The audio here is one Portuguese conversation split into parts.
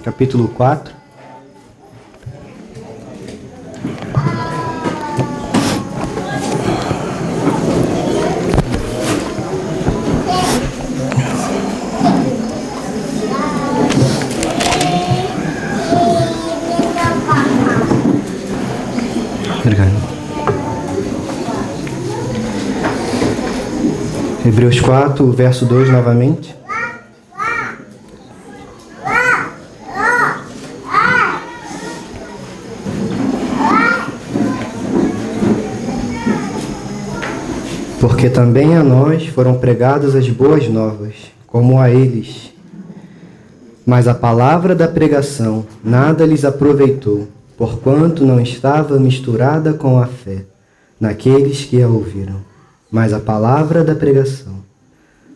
capítulo 4. Hebreus 4, verso 2 novamente. Porque também a nós foram pregadas as boas novas, como a eles. Mas a palavra da pregação nada lhes aproveitou, porquanto não estava misturada com a fé naqueles que a ouviram. Mas a palavra da pregação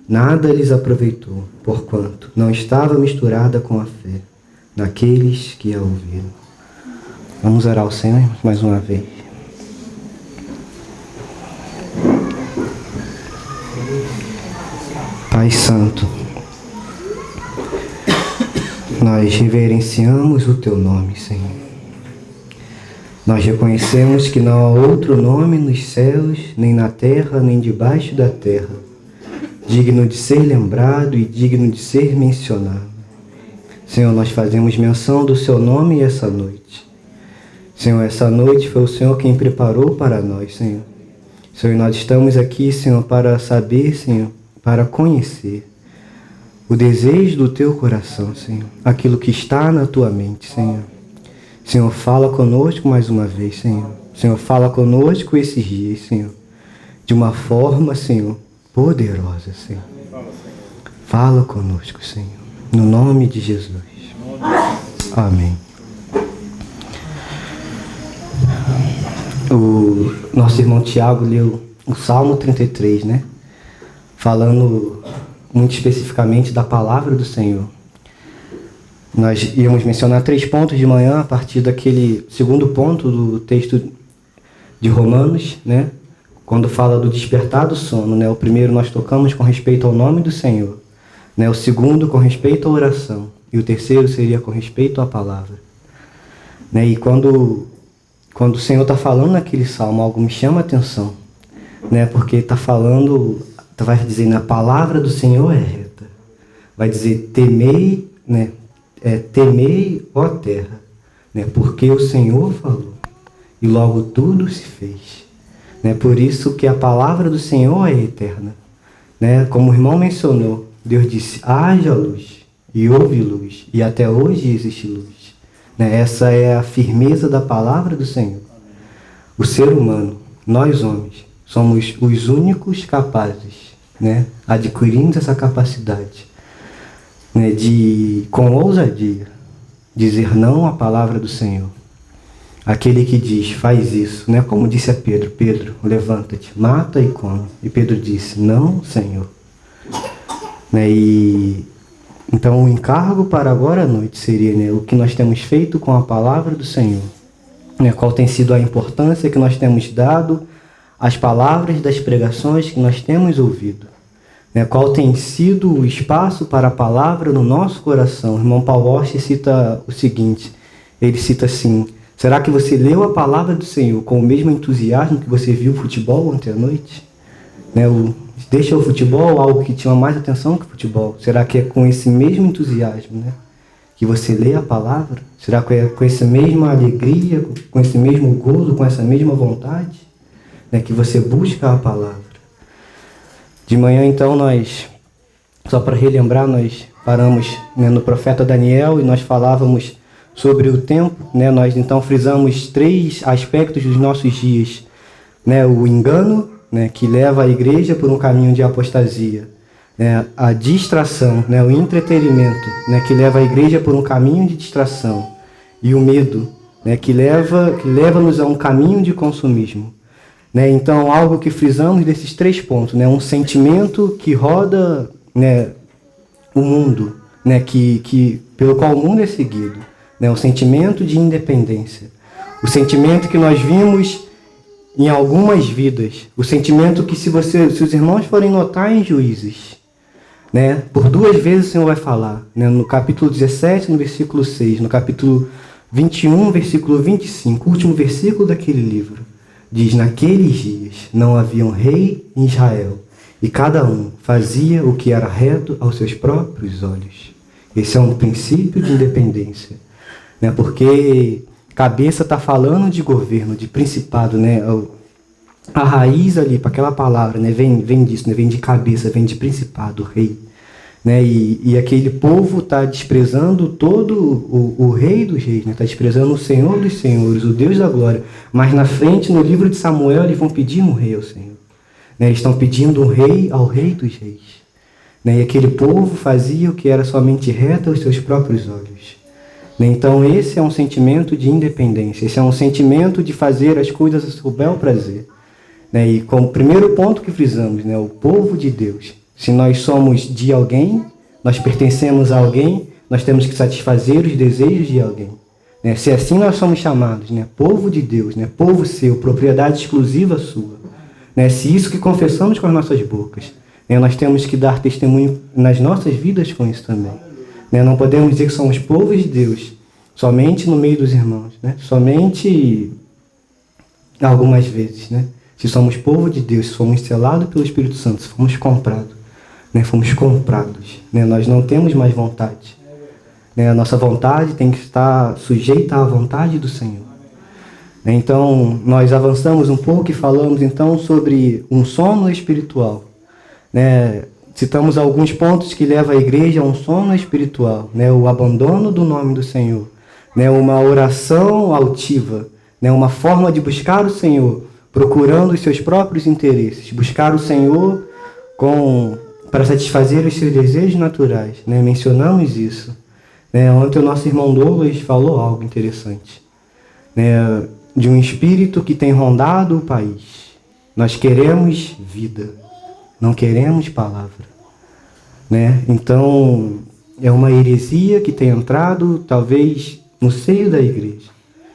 nada lhes aproveitou, porquanto não estava misturada com a fé naqueles que a ouviram. Vamos orar ao Senhor mais uma vez. Pai Santo, nós reverenciamos o Teu nome, Senhor. Nós reconhecemos que não há outro nome nos céus, nem na terra, nem debaixo da terra, digno de ser lembrado e digno de ser mencionado. Senhor, nós fazemos menção do Seu nome essa noite. Senhor, essa noite foi o Senhor quem preparou para nós, Senhor. Senhor, nós estamos aqui, Senhor, para saber, Senhor, para conhecer o desejo do Teu coração, Senhor, aquilo que está na Tua mente, Senhor. Senhor, fala conosco mais uma vez, Senhor. Senhor, fala conosco esses dias, Senhor, de uma forma, Senhor, poderosa, Senhor. Fala conosco, Senhor, no nome de Jesus. Amém. O nosso irmão Tiago leu o Salmo 33, né? Falando muito especificamente da palavra do Senhor. Nós íamos mencionar 3 pontos de manhã a partir daquele segundo ponto do texto de Romanos, né? Quando fala do despertar do sono, né? O primeiro nós tocamos com respeito ao nome do Senhor, né? O segundo com respeito à oração e o terceiro seria com respeito à palavra, né? E quando o Senhor está falando naquele salmo, algo me chama a atenção, né? Porque está falando, vai dizer, na palavra do Senhor é reta, vai dizer temei, né? Temei, ó terra, né? Porque o Senhor falou e logo tudo se fez, né? Por isso que a palavra do Senhor é eterna, né? Como o irmão mencionou, Deus disse, haja luz e houve luz e até hoje existe luz, né? Essa é a firmeza da palavra do Senhor. O ser humano, nós homens, somos os únicos capazes, né? Adquirimos essa capacidade, né, de, com ousadia, dizer não à palavra do Senhor. Aquele que diz, faz isso, né, como disse a Pedro, Pedro, levanta-te, mata e come. E Pedro disse, não, Senhor. Né, e então o encargo para agora à noite seria, né, o que nós temos feito com a palavra do Senhor. Né, qual tem sido a importância que nós temos dado às palavras das pregações que nós temos ouvido. Qual tem sido o espaço para a palavra no nosso coração. O irmão Paul Walsh cita o seguinte, ele cita assim, será que você leu a palavra do Senhor com o mesmo entusiasmo que você viu o futebol ontem à noite? Deixa o futebol algo que te chama mais atenção que o futebol. Será que é com esse mesmo entusiasmo, né, que você lê a palavra? Será que é com essa mesma alegria, com esse mesmo gozo, com essa mesma vontade, né, que você busca a palavra? De manhã, então, nós, só para relembrar, nós paramos, né, no profeta Daniel e nós falávamos sobre o tempo, né? Nós, então, frisamos 3 aspectos dos nossos dias, né? O engano, né, que leva a igreja por um caminho de apostasia, né? A distração, né, o entretenimento, né, que leva a igreja por um caminho de distração, e o medo, né, que leva-nos a um caminho de consumismo. Né, então, algo que frisamos desses 3 pontos, né, um sentimento que roda, né, o mundo, né, pelo qual o mundo é seguido, né, o sentimento de independência, o sentimento que nós vimos em algumas vidas, o sentimento que, se os irmãos forem notar em Juízes, né? Por 2 vezes o Senhor vai falar, né? No capítulo 17, no versículo 6, no capítulo 21, versículo 25, o último versículo daquele livro, diz: naqueles dias não havia um rei em Israel, e cada um fazia o que era reto aos seus próprios olhos. Esse é um princípio de independência, né? Porque cabeça está falando de governo, de principado, né? A raiz ali, para aquela palavra, né? Vem disso, né? Vem de cabeça, vem de principado, rei. Né? E aquele povo está desprezando todo o rei dos reis, né? Está desprezando o Senhor dos senhores, o Deus da glória. Mas na frente, no livro de Samuel, eles vão pedir um rei ao Senhor. Né? Eles estão pedindo um rei ao rei dos reis. Né? E aquele povo fazia o que era somente reto aos seus próprios olhos. Né? Então esse é um sentimento de independência, esse é um sentimento de fazer as coisas a seu bel prazer. Né? E como primeiro ponto que frisamos, né? O povo de Deus. Se nós somos de alguém, nós pertencemos a alguém, nós temos que satisfazer os desejos de alguém. Né? Se assim nós somos chamados, né? Povo de Deus, né? Povo seu, propriedade exclusiva sua. Né? Se isso que confessamos com as nossas bocas, né? Nós temos que dar testemunho nas nossas vidas com isso também. Né? Não podemos dizer que somos povos de Deus somente no meio dos irmãos, né? Somente algumas vezes. Né? Se somos povo de Deus, se fomos selados pelo Espírito Santo, se fomos comprados, né? Fomos comprados, né? Nós não temos mais vontade. Né? A nossa vontade tem que estar sujeita à vontade do Senhor. Né? Então, nós avançamos um pouco e falamos então sobre um sono espiritual. Né? Citamos alguns pontos que levam a igreja a um sono espiritual. Né? O abandono do nome do Senhor. Né? Uma oração altiva. Né? Uma forma de buscar o Senhor, procurando os seus próprios interesses. Buscar o Senhor para satisfazer os seus desejos naturais. Né? Mencionamos isso. Né? Ontem o nosso irmão Douglas falou algo interessante. Né? De um espírito que tem rondado o país. Nós queremos vida, não queremos palavra. Né? Então, é uma heresia que tem entrado, talvez, no seio da igreja.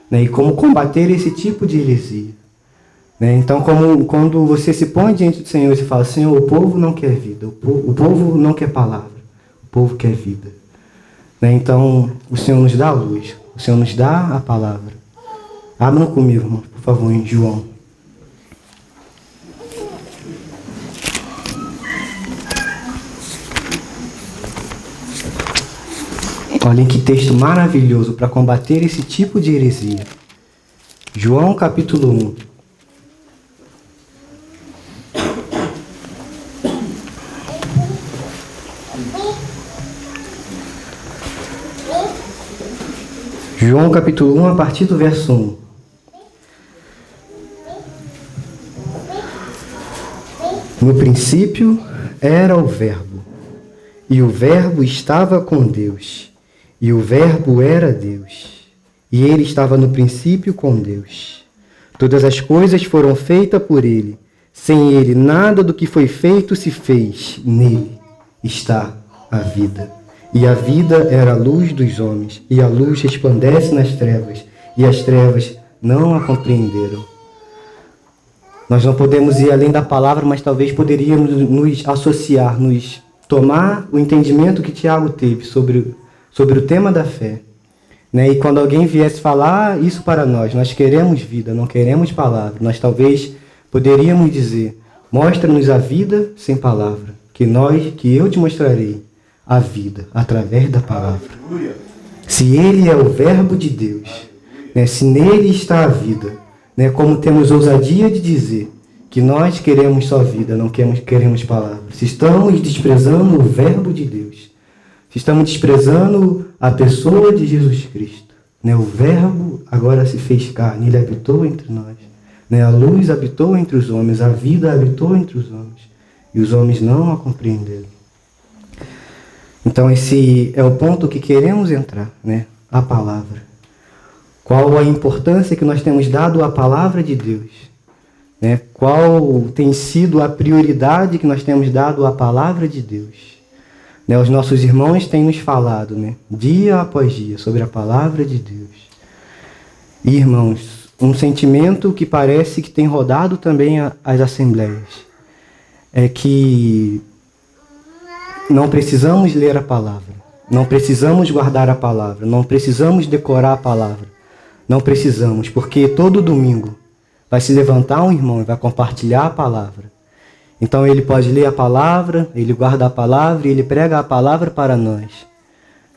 Né? E como combater esse tipo de heresia? Né? Então, quando você se põe diante do Senhor e fala: Senhor, o povo não quer vida, o povo não quer palavra, o povo quer vida. Né? Então, o Senhor nos dá a luz, o Senhor nos dá a palavra. Abram comigo, irmão, por favor, em João. Olhem que texto maravilhoso para combater esse tipo de heresia. João capítulo 1. João capítulo 1, a partir do verso 1. No princípio era o Verbo, e o Verbo estava com Deus, e o Verbo era Deus, e ele estava no princípio com Deus. Todas as coisas foram feitas por ele, sem ele nada do que foi feito se fez. Nele está a vida. E a vida era a luz dos homens, e a luz resplandece nas trevas, e as trevas não a compreenderam. Nós não podemos ir além da palavra, mas talvez poderíamos nos associar, nos tomar o entendimento que Tiago teve sobre o tema da fé. Né? E quando alguém viesse falar isso para nós queremos vida, não queremos palavra, nós talvez poderíamos dizer: mostra-nos a vida sem palavra, que eu te mostrarei a vida através da palavra. Se ele é o Verbo de Deus, né? Se nele está a vida, né? Como temos ousadia de dizer que nós queremos só vida, não queremos palavra. Se estamos desprezando o Verbo de Deus, se estamos desprezando a pessoa de Jesus Cristo, né? O Verbo agora se fez carne, ele habitou entre nós. Né? A luz habitou entre os homens, a vida habitou entre os homens, e os homens não a compreenderam. Então esse é o ponto que queremos entrar, né? A palavra. Qual a importância que nós temos dado à palavra de Deus? Né? Qual tem sido a prioridade que nós temos dado à palavra de Deus? Né? Os nossos irmãos têm nos falado, né? Dia após dia, sobre a palavra de Deus. E, irmãos, um sentimento que parece que tem rodado também as assembleias é que não precisamos ler a palavra, não precisamos guardar a palavra, não precisamos decorar a palavra, não precisamos, porque todo domingo vai se levantar um irmão e vai compartilhar a palavra. Então ele pode ler a palavra, ele guarda a palavra e ele prega a palavra para nós.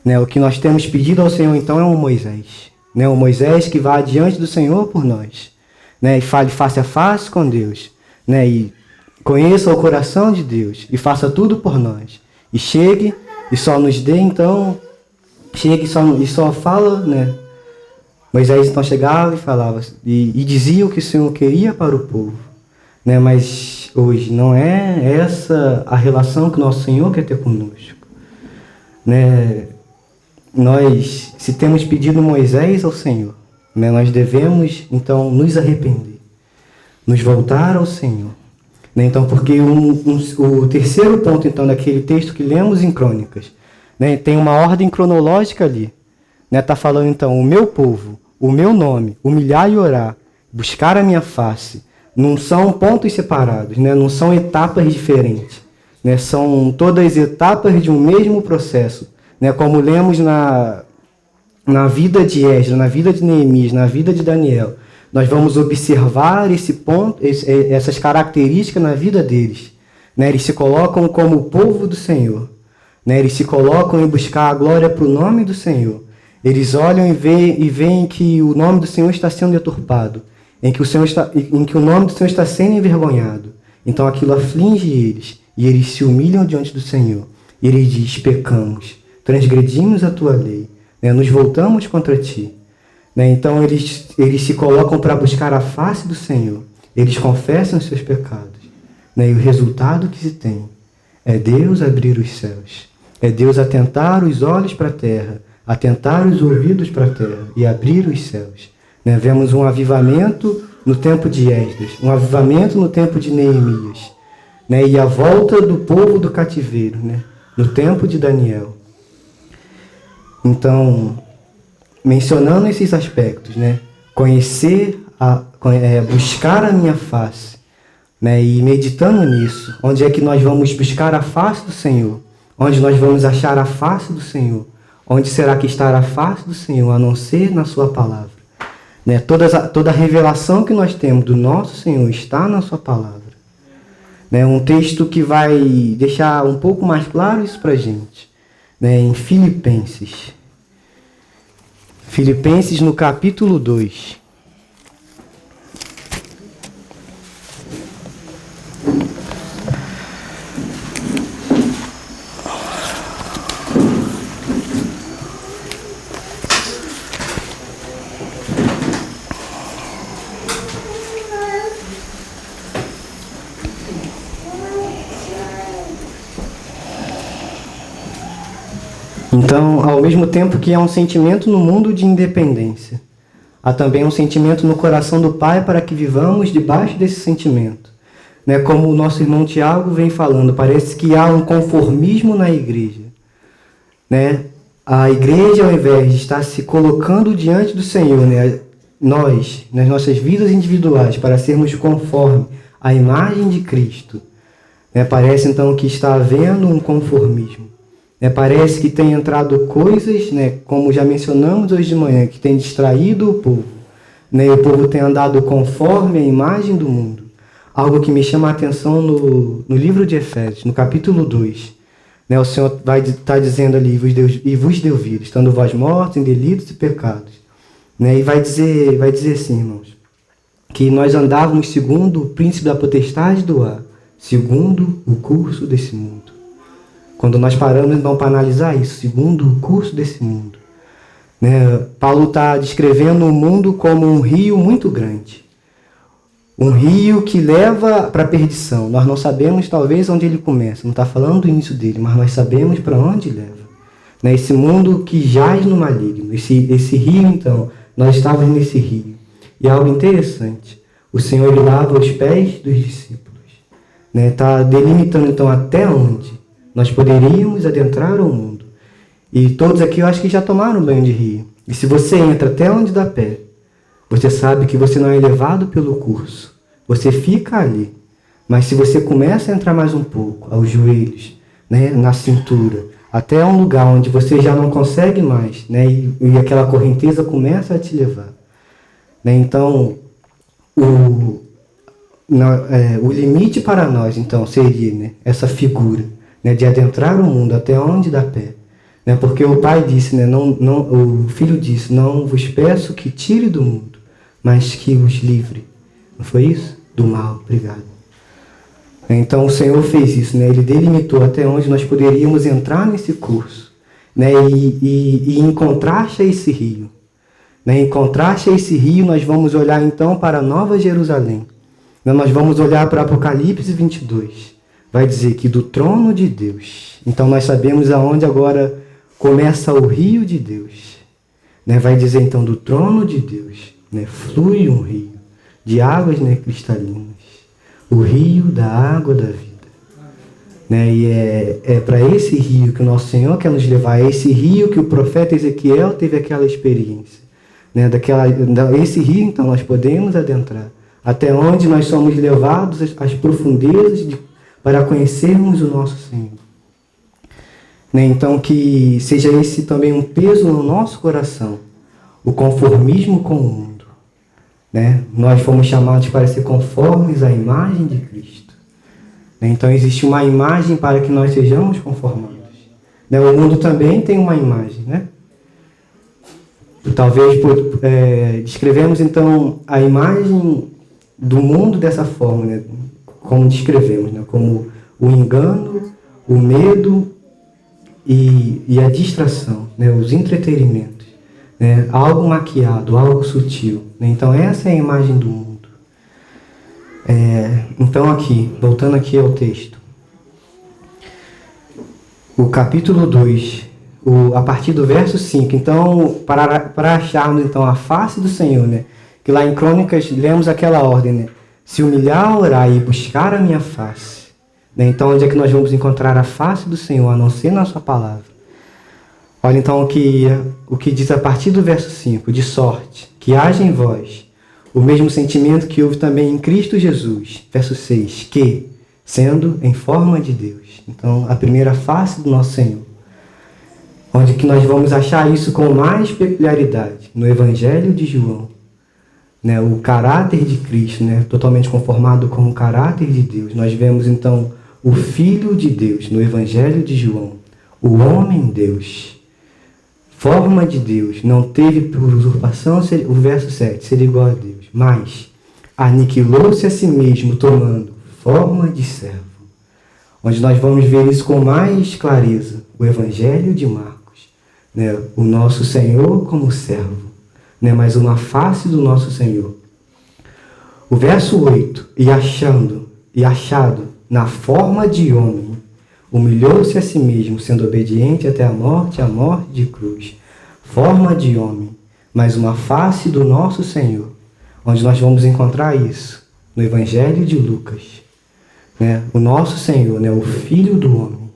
Né? O que nós temos pedido ao Senhor então é um Moisés. Né? O Moisés que vá diante do Senhor por nós. Né? E fale face a face com Deus. Né? E conheça o coração de Deus e faça tudo por nós. E chegue e só nos dê então, chegue e só fala, né? Moisés então chegava e falava e dizia o que o Senhor queria para o povo. Né? Mas hoje não é essa a relação que o nosso Senhor quer ter conosco. Né? Nós, se temos pedido Moisés ao Senhor, né, nós devemos então nos arrepender, nos voltar ao Senhor. Né? Então, porque o terceiro ponto então daquele texto que lemos em Crônicas, né, tem uma ordem cronológica ali. Né? Tá falando então, o meu povo, o meu nome, humilhar e orar, buscar a minha face. Não são pontos separados, né? Não são etapas diferentes. Né? São todas etapas de um mesmo processo. Né? Como lemos na vida de Esdras, na vida de Neemias, na vida de Daniel. Nós vamos observar esse ponto, essas características na vida deles. Né? Eles se colocam como o povo do Senhor. Né? Eles se colocam em buscar a glória para o nome do Senhor. Eles olham e veem que o nome do Senhor está sendo deturpado. Em que o nome do Senhor está sendo envergonhado. Então aquilo aflige eles, e eles se humilham diante do Senhor. E ele diz, pecamos, transgredimos a tua lei, né? Nos voltamos contra ti. Né? Então eles se colocam para buscar a face do Senhor. Eles confessam os seus pecados. Né? E o resultado que se tem é Deus abrir os céus. É Deus atentar os olhos para a terra, atentar os ouvidos para a terra e abrir os céus. Né? Vemos um avivamento no tempo de Esdras, um avivamento no tempo de Neemias, né? E a volta do povo do cativeiro, né? No tempo de Daniel. Então, mencionando esses aspectos, né? Buscar a minha face, né? E meditando nisso, onde é que nós vamos buscar a face do Senhor? Onde nós vamos achar a face do Senhor? Onde será que está a face do Senhor, a não ser na sua palavra? Né? Toda a revelação que nós temos do nosso Senhor está na sua palavra. Né? Um texto que vai deixar um pouco mais claro isso para a gente. Né? Em Filipenses. Filipenses no capítulo 2. Então, ao mesmo tempo que há um sentimento no mundo de independência, há também um sentimento no coração do Pai para que vivamos debaixo desse sentimento. Né? Como o nosso irmão Tiago vem falando, parece que há um conformismo na igreja. Né? A igreja, ao invés de estar se colocando diante do Senhor, né? Nós, nas nossas vidas individuais, para sermos conforme à imagem de Cristo, né? Parece então que está havendo um conformismo. Parece que tem entrado coisas, né, como já mencionamos hoje de manhã, que tem distraído o povo. Né, e o povo tem andado conforme a imagem do mundo. Algo que me chama a atenção no livro de Efésios, no capítulo 2. Né, o Senhor vai estar dizendo ali, e vos deu vida, estando vós mortos em delitos e pecados. Né, e vai dizer assim, irmãos, que nós andávamos segundo o príncipe da potestade do ar, segundo o curso desse mundo. Quando nós paramos então para analisar isso, segundo o curso desse mundo. Né? Paulo está descrevendo o mundo como um rio muito grande. Um rio que leva para a perdição. Nós não sabemos talvez onde ele começa. Não está falando do início dele, mas nós sabemos para onde leva. Né? Esse mundo que jaz no maligno. Esse rio então, nós estávamos nesse rio. E algo interessante. O Senhor ele lava os pés dos discípulos. Está delimitando então até onde nós poderíamos adentrar ao mundo. E todos aqui eu acho que já tomaram banho de rio. E se você entra até onde dá pé, você sabe que você não é levado pelo curso. Você fica ali. Mas se você começa a entrar mais um pouco, aos joelhos, né, na cintura, até um lugar onde você já não consegue mais, né, e aquela correnteza começa a te levar. Né? Então, o limite para nós, então, seria, né, essa figura, né, de adentrar o mundo até onde dá pé. Né? Porque o pai disse, né, o filho disse, não vos peço que tire do mundo, mas que os livre. Não foi isso? Do mal. Obrigado. Então, o Senhor fez isso, né? Ele delimitou até onde nós poderíamos entrar nesse curso, né? E em contraste a esse rio. Né? Em contraste a esse rio, nós vamos olhar, então, para a Nova Jerusalém. Né? Nós vamos olhar para Apocalipse 22. Vai dizer que do trono de Deus. Então, nós sabemos aonde agora começa o rio de Deus. Né? Vai dizer, então, do trono de Deus, né, flui um rio de águas, né, cristalinas. O rio da água da vida. Né? E é para esse rio que o nosso Senhor quer nos levar. É esse rio que o profeta Ezequiel teve aquela experiência. Né? Esse rio, então, nós podemos adentrar. Até onde nós somos levados às profundezas para conhecermos o nosso Senhor. Né? Então, que seja esse também um peso no nosso coração. O conformismo com o mundo. Né? Nós fomos chamados para ser conformes à imagem de Cristo. Né? Então existe uma imagem para que nós sejamos conformados. Né? O mundo também tem uma imagem. Né? Talvez descrevemos então a imagem do mundo dessa forma, né? Como descrevemos, né? Como o engano, o medo e a distração, né? Os entretenimentos. Né? Algo maquiado, algo sutil. Né? Então essa é a imagem do mundo. Então aqui, voltando aqui ao texto. O capítulo 2, a partir do verso 5. Então, para acharmos então, a face do Senhor, né? Que lá em Crônicas lemos aquela ordem, né? Se humilhar, orar e buscar a minha face. Né? Então onde é que nós vamos encontrar a face do Senhor, a não ser na sua palavra? Olha então o que diz a partir do verso 5, de sorte, que haja em vós o mesmo sentimento que houve também em Cristo Jesus. Verso 6, que, sendo em forma de Deus. Então, a primeira face do nosso Senhor. Onde que nós vamos achar isso com mais peculiaridade? No Evangelho de João. Né? O caráter de Cristo, né? Totalmente conformado com o caráter de Deus. Nós vemos então o Filho de Deus no Evangelho de João. O homem Deus. Forma de Deus, não teve por usurpação, o verso 7, ser igual a Deus, mas aniquilou-se a si mesmo, tomando forma de servo. Onde nós vamos ver isso com mais clareza, o Evangelho de Marcos, né? O nosso Senhor como servo, né? Mais uma face do nosso Senhor. O verso 8, e achado na forma de homem, humilhou-se a si mesmo, sendo obediente até a morte de cruz. Forma de homem, mas uma face do nosso Senhor. Onde nós vamos encontrar isso? No Evangelho de Lucas. Né? O nosso Senhor, né? O Filho do homem.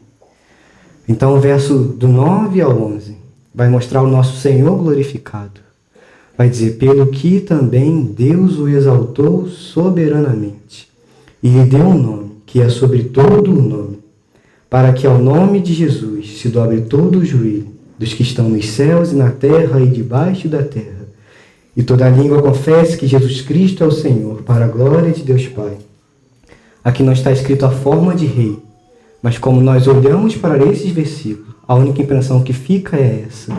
Então o verso do 9 ao 11 vai mostrar o nosso Senhor glorificado. Vai dizer, pelo que também Deus o exaltou soberanamente, e lhe deu um nome, que é sobre todo o nome, para que ao nome de Jesus se dobre todo o joelho dos que estão nos céus e na terra e debaixo da terra, e toda língua confesse que Jesus Cristo é o Senhor, para a glória de Deus Pai. Aqui não está escrito a forma de rei, mas como nós olhamos para esses versículos, a única impressão que fica é essa.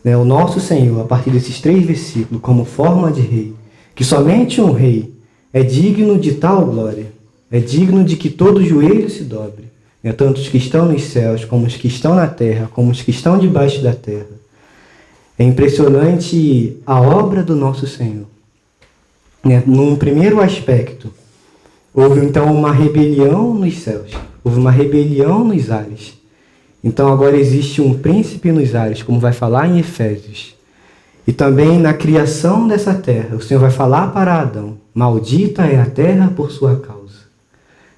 Né? O nosso Senhor, a partir desses 3 versículos, como forma de rei, que somente um rei é digno de tal glória, é digno de que todo joelho se dobre. Né? Tanto os que estão nos céus, como os que estão na terra, como os que estão debaixo da terra. É impressionante a obra do nosso Senhor. Né? Num primeiro aspecto, houve então uma rebelião nos céus, houve uma rebelião nos ares. Então agora existe um príncipe nos ares, como vai falar em Efésios. E também na criação dessa terra, o Senhor vai falar para Adão, maldita é a terra por sua causa.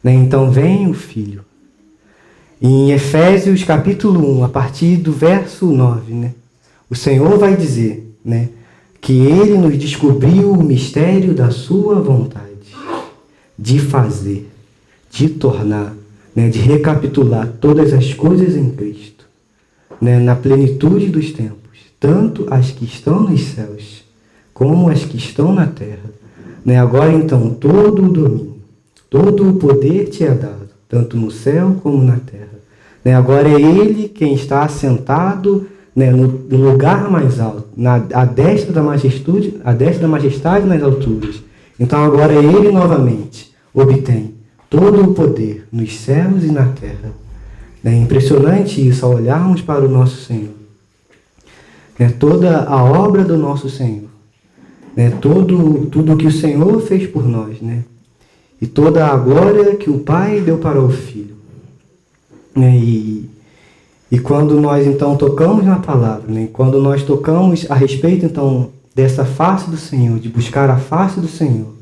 Né? Então vem o Filho. E em Efésios capítulo 1, a partir do verso 9, né? O Senhor vai dizer, né, que Ele nos descobriu o mistério da sua vontade, de fazer, de tornar, né, de recapitular todas as coisas em Cristo, né, na plenitude dos tempos, tanto as que estão nos céus, como as que estão na terra. Né, agora então, todo o domínio, todo o poder te é dado, tanto no céu como na terra. Né, agora é Ele quem está assentado, né, no lugar mais alto, à destra da majestade nas alturas. Então agora Ele novamente obtém todo o poder nos céus e na terra. É impressionante isso ao olharmos para o nosso Senhor. É toda a obra do nosso Senhor. É tudo o que o Senhor fez por nós, né? E toda a glória que o Pai deu para o Filho. E quando nós então tocamos na palavra, né? Quando nós tocamos a respeito então dessa face do Senhor, de buscar a face do Senhor,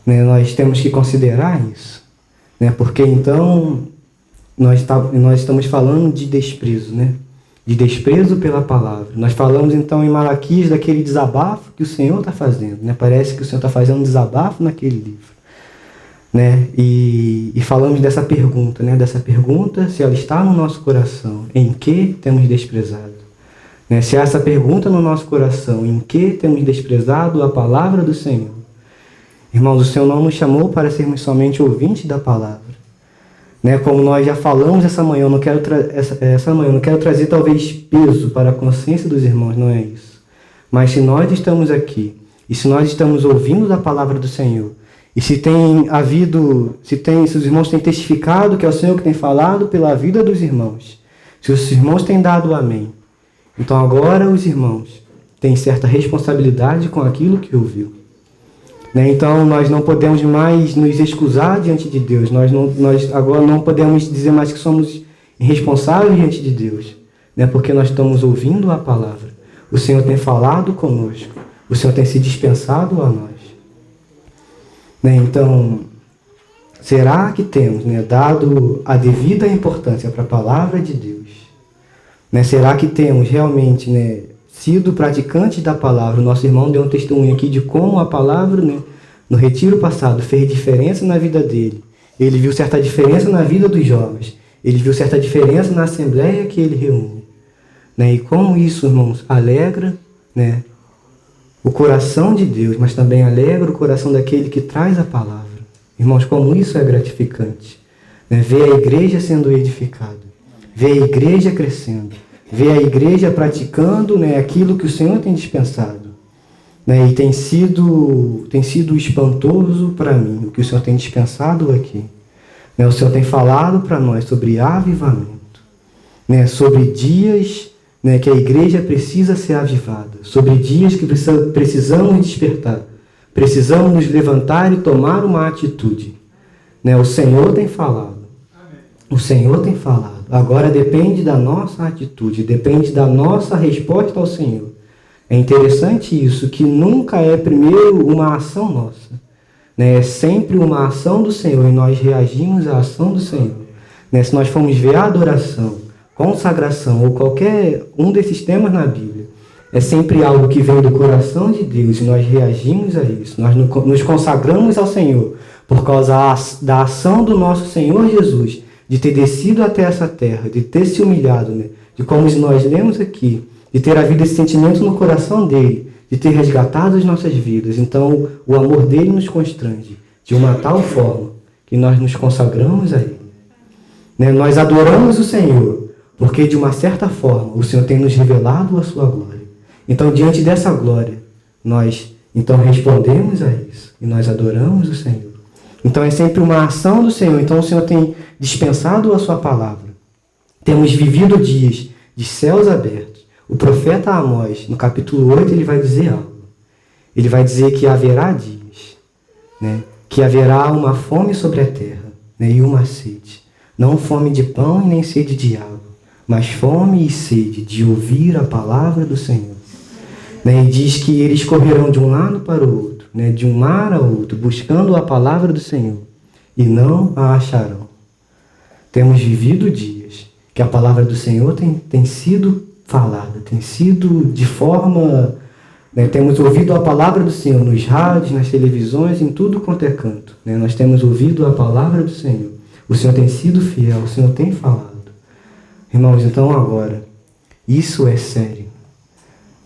né? Nós temos que considerar isso, né? Porque então nós estamos falando de desprezo, né? De desprezo pela palavra. Nós falamos então em Malaquias daquele desabafo que o Senhor está fazendo, né? Parece que o Senhor está fazendo um desabafo naquele livro, né? E falamos dessa pergunta, né? Dessa pergunta, se ela está no nosso coração, em que temos desprezado? Né? Se há essa pergunta no nosso coração, em que temos desprezado a palavra do Senhor? Irmãos, o Senhor não nos chamou para sermos somente ouvintes da palavra. Né? Como nós já falamos essa manhã, eu não quero trazer talvez peso para a consciência dos irmãos, não é isso. Mas se nós estamos aqui, e se nós estamos ouvindo da palavra do Senhor, e se os irmãos têm testificado que é o Senhor que tem falado pela vida dos irmãos, se os irmãos têm dado amém, então agora os irmãos têm certa responsabilidade com aquilo que ouviu. Né? Então nós não podemos mais nos excusar diante de Deus, nós agora não podemos dizer mais que somos irresponsáveis diante de Deus, né? Porque nós estamos ouvindo a palavra. O Senhor tem falado conosco, o Senhor tem se dispensado a nós. Né? Então, será que temos, né, dado a devida importância para a palavra de Deus? Né? Será que temos realmente, né, sido praticantes da palavra? O nosso irmão deu um testemunho aqui de como a palavra, né, no retiro passado fez diferença na vida dele. Ele viu certa diferença na vida dos jovens. Ele viu certa diferença na assembleia que ele reúne. Né? E como isso, irmãos, alegra, né, o coração de Deus, mas também alegra o coração daquele que traz a palavra. Irmãos, como isso é gratificante. Né? Ver a igreja sendo edificada, ver a igreja crescendo, ver a igreja praticando, né, aquilo que o Senhor tem dispensado. Né? E tem sido espantoso para mim o que o Senhor tem dispensado aqui. Né? O Senhor tem falado para nós sobre avivamento, né? Sobre dias, né, que a igreja precisa ser avivada, sobre dias que precisamos despertar, precisamos nos levantar e tomar uma atitude. Né? O Senhor tem falado. O Senhor tem falado. Agora depende da nossa atitude, depende da nossa resposta ao Senhor. É interessante isso, que nunca é primeiro uma ação nossa, né? É sempre uma ação do Senhor e nós reagimos à ação do Senhor. Né? Se nós formos ver a adoração, consagração ou qualquer um desses temas na Bíblia, é sempre algo que vem do coração de Deus e nós reagimos a isso. Nós nos consagramos ao Senhor por causa da ação do nosso Senhor Jesus, de ter descido até essa terra, de ter se humilhado, né? De como nós lemos aqui, de ter havido esse sentimento no coração dele, de ter resgatado as nossas vidas. Então, o amor dele nos constrange de uma tal forma que nós nos consagramos a ele. Né? Nós adoramos o Senhor, porque de uma certa forma o Senhor tem nos revelado a sua glória. Então, diante dessa glória, nós então respondemos a isso e nós adoramos o Senhor. Então, é sempre uma ação do Senhor. Então, o Senhor tem dispensado a sua palavra. Temos vivido dias de céus abertos. O profeta Amós, no capítulo 8, ele vai dizer algo. Ele vai dizer que haverá dias, né, que haverá uma fome sobre a terra, né, e uma sede. Não fome de pão e nem sede de água, mas fome e sede de ouvir a palavra do Senhor. Né, e diz que eles correrão de um lado para o outro, né, de um mar ao outro, buscando a palavra do Senhor, e não a acharão. Temos vivido dias que a palavra do Senhor tem sido falada, tem sido de forma... Né, temos ouvido a palavra do Senhor nos rádios, nas televisões, em tudo quanto é canto. Né, nós temos ouvido a palavra do Senhor. O Senhor tem sido fiel, o Senhor tem falado. Irmãos, então agora, isso é sério,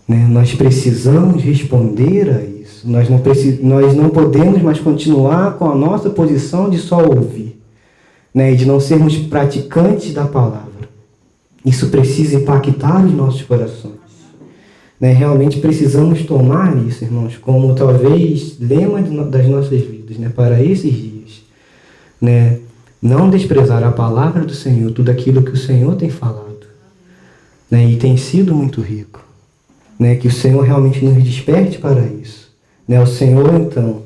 né? Nós precisamos responder a isso. Nós não podemos mais continuar com a nossa posição de só ouvir, né? E de não sermos praticantes da palavra. Isso precisa impactar os nossos corações. Né? Realmente precisamos tomar isso, irmãos, como talvez lema das nossas vidas, né? Para esses dias. Né? Não desprezar a palavra do Senhor, tudo aquilo que o Senhor tem falado. Né? E tem sido muito rico. Né? Que o Senhor realmente nos desperte para isso. Né? O Senhor, então,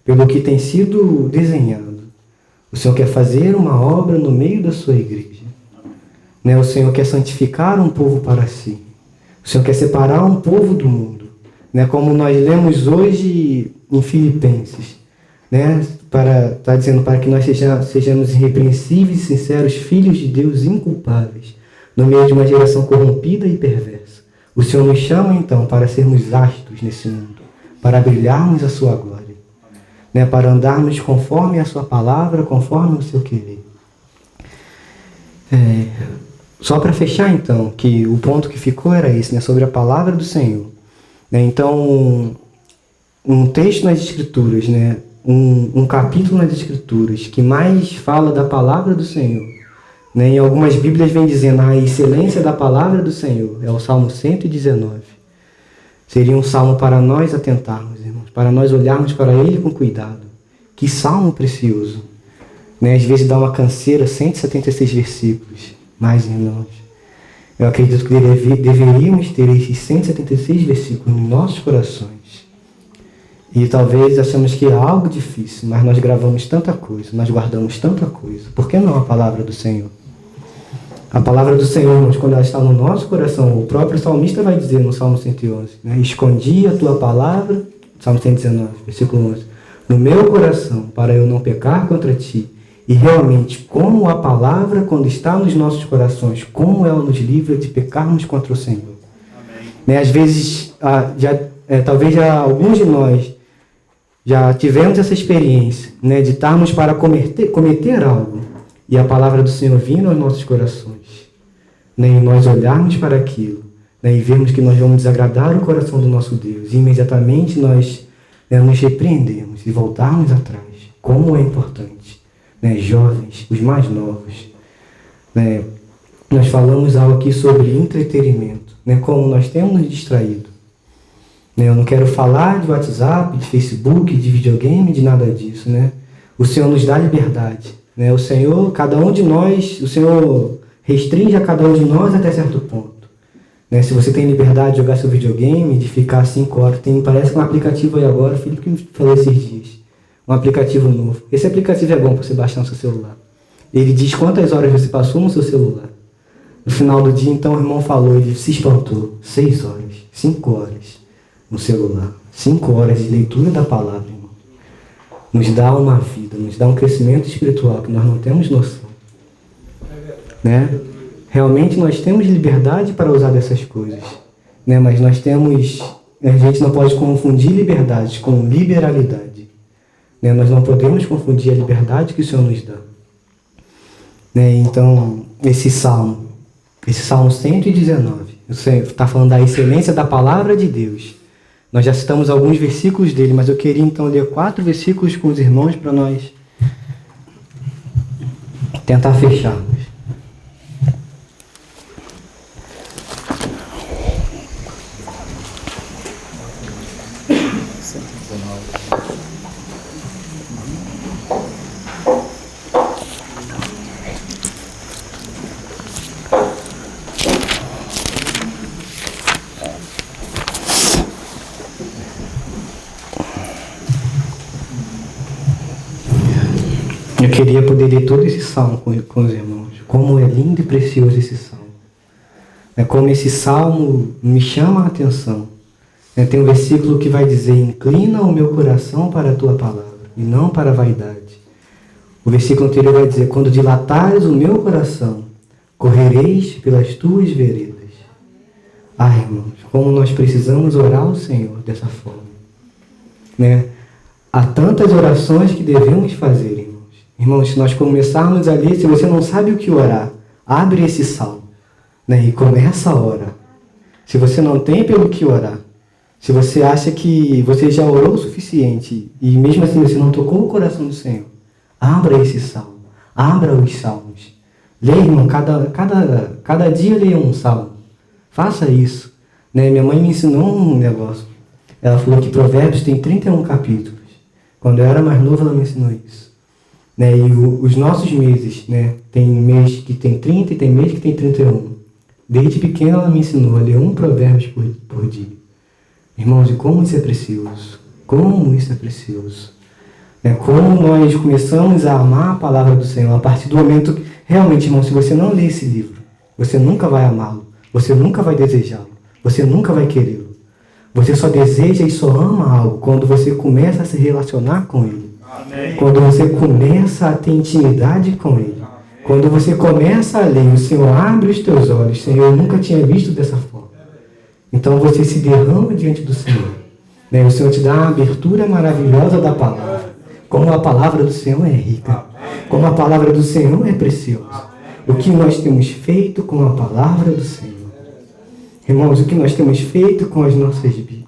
pelo que tem sido desenhado, o Senhor quer fazer uma obra no meio da sua igreja. Né? O Senhor quer santificar um povo para si. O Senhor quer separar um povo do mundo. Né? Como nós lemos hoje em Filipenses. Né? Está dizendo para que nós sejamos irrepreensíveis e sinceros, filhos de Deus inculpáveis, no meio de uma geração corrompida e perversa. O Senhor nos chama, então, para sermos astros nesse mundo, para brilharmos a sua glória. Né? Para andarmos conforme a sua palavra, conforme o seu querer. Só para fechar, então, que o ponto que ficou era esse, né, sobre a palavra do Senhor. Né, então, um texto nas Escrituras, né, um capítulo nas Escrituras que mais fala da palavra do Senhor. Né, em algumas Bíblias vem dizendo a excelência da palavra do Senhor. É o Salmo 119. Seria um salmo para nós atentarmos, irmãos, para nós olharmos para ele com cuidado. Que salmo precioso. Né, às vezes dá uma canseira, 176 versículos. Mas, irmãos, eu acredito que deveríamos ter esses 176 versículos nos nossos corações. E talvez achamos que é algo difícil, mas nós gravamos tanta coisa, nós guardamos tanta coisa. Por que não a palavra do Senhor? A palavra do Senhor, irmãos, quando ela está no nosso coração, o próprio salmista vai dizer no Salmo 111, né? Escondi a tua palavra, Salmo 119, versículo 11, no meu coração, para eu não pecar contra ti. E realmente, como a palavra, quando está nos nossos corações, como ela nos livra de pecarmos contra o Senhor. Amém. Né, às vezes, talvez alguns de nós já tivemos essa experiência, né, de estarmos para cometer algo, e a palavra do Senhor vindo aos nossos corações, né, e nós olharmos para aquilo, né, e vermos que nós vamos desagradar o coração do nosso Deus, e imediatamente nós, né, nos repreendemos e voltarmos atrás. Como é importante. Né, jovens, os mais novos, né, nós falamos algo aqui sobre entretenimento, né, como nós temos nos distraído. Né, eu não quero falar de WhatsApp, de Facebook, de videogame, de nada disso. Né? O Senhor nos dá liberdade. Né? O Senhor, cada um de nós, o Senhor restringe a cada um de nós até certo ponto. Né? Se você tem liberdade de jogar seu videogame, de ficar 5 horas, parece que um aplicativo aí agora, o Felipe que me falou esses dias. Um aplicativo novo. Esse aplicativo é bom para você baixar no seu celular. Ele diz quantas horas você passou no seu celular. No final do dia, então, o irmão falou, ele se espantou. 6 horas, 5 horas no celular. 5 horas de leitura da palavra, irmão. Nos dá uma vida, nos dá um crescimento espiritual que nós não temos noção. Né? Realmente nós temos liberdade para usar dessas coisas. Né? Mas a gente não pode confundir liberdade com liberalidade. Né? Nós não podemos confundir a liberdade que o Senhor nos dá. Né? Então, esse Salmo 119, o Senhor está falando da excelência da palavra de Deus. Nós já citamos alguns versículos dele, mas eu queria então ler 4 versículos com os irmãos para nós tentar fecharmos. Eu queria poder ler todo esse salmo com os irmãos. Como é lindo e precioso esse salmo. Como esse salmo me chama a atenção. Tem um versículo que vai dizer: inclina o meu coração para a tua palavra e não para a vaidade. O versículo anterior vai dizer: quando dilatares o meu coração, correreis pelas tuas veredas. Ah, irmãos, como nós precisamos orar ao Senhor dessa forma. Há tantas orações que devemos fazer, irmãos. Irmãos, se nós começarmos a ler, se você não sabe o que orar, abre esse salmo, né, e começa a orar. Se você não tem pelo que orar, se você acha que você já orou o suficiente e mesmo assim você não tocou o coração do Senhor, abra esse salmo, abra os salmos. Leia, irmão, cada dia leia um salmo. Faça isso. Né? Minha mãe me ensinou um negócio. Ela falou que Provérbios tem 31 capítulos. Quando eu era mais novo, ela me ensinou isso. Né? E os nossos meses, né? Tem mês que tem 30 e tem mês que tem 31. Desde pequena ela me ensinou a ler um Provérbios por dia. Irmãos, e como isso é precioso. Como isso é precioso. Né? Como nós começamos a amar a palavra do Senhor a partir do momento que, realmente, irmão, se você não ler esse livro, você nunca vai amá-lo, você nunca vai desejá-lo, você nunca vai querê-lo. Você só deseja e só ama algo quando você começa a se relacionar com ele. Amém. Quando você começa a ter intimidade com ele. Amém. Quando você começa a ler, o Senhor abre os teus olhos. Senhor, eu nunca tinha visto dessa forma. Então você se derrama diante do Senhor. Né? O Senhor te dá uma abertura maravilhosa da palavra. Como a palavra do Senhor é rica. Como a palavra do Senhor é preciosa. O que nós temos feito com a palavra do Senhor. Irmãos, o que nós temos feito com as nossas Bíblias.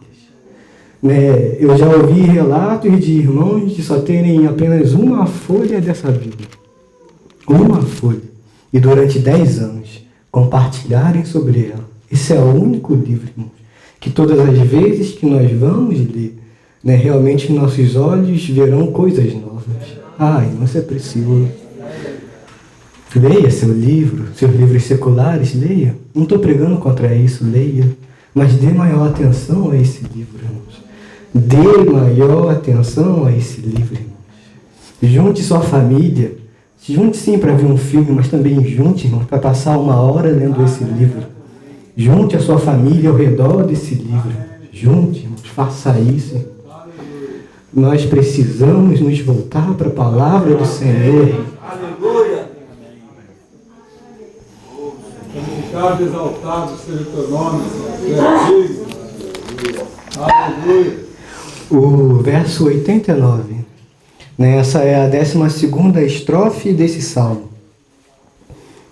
Né? Eu já ouvi relatos de irmãos de só terem apenas uma folha dessa Bíblia. Uma folha. E durante 10 anos compartilharem sobre ela. Esse é o único livro, irmãos, que todas as vezes que nós vamos ler, né, realmente nossos olhos verão coisas novas. Ai, isso é precioso. Leia seu livro, seus livros seculares, leia. Não estou pregando contra isso, leia. Mas dê maior atenção a esse livro, irmãos. Dê maior atenção a esse livro, irmãos. Junte sua família. Junte sim para ver um filme, mas também junte, irmãos, para passar 1 hora lendo esse livro. Junte a sua família ao redor desse livro. Junte, irmãos, faça isso. Nós precisamos nos voltar para a palavra do Senhor. Aleluia! Santificado, exaltado seja o teu nome, Senhor. Aleluia! O verso 89. Né, essa é a 12ª estrofe desse salmo.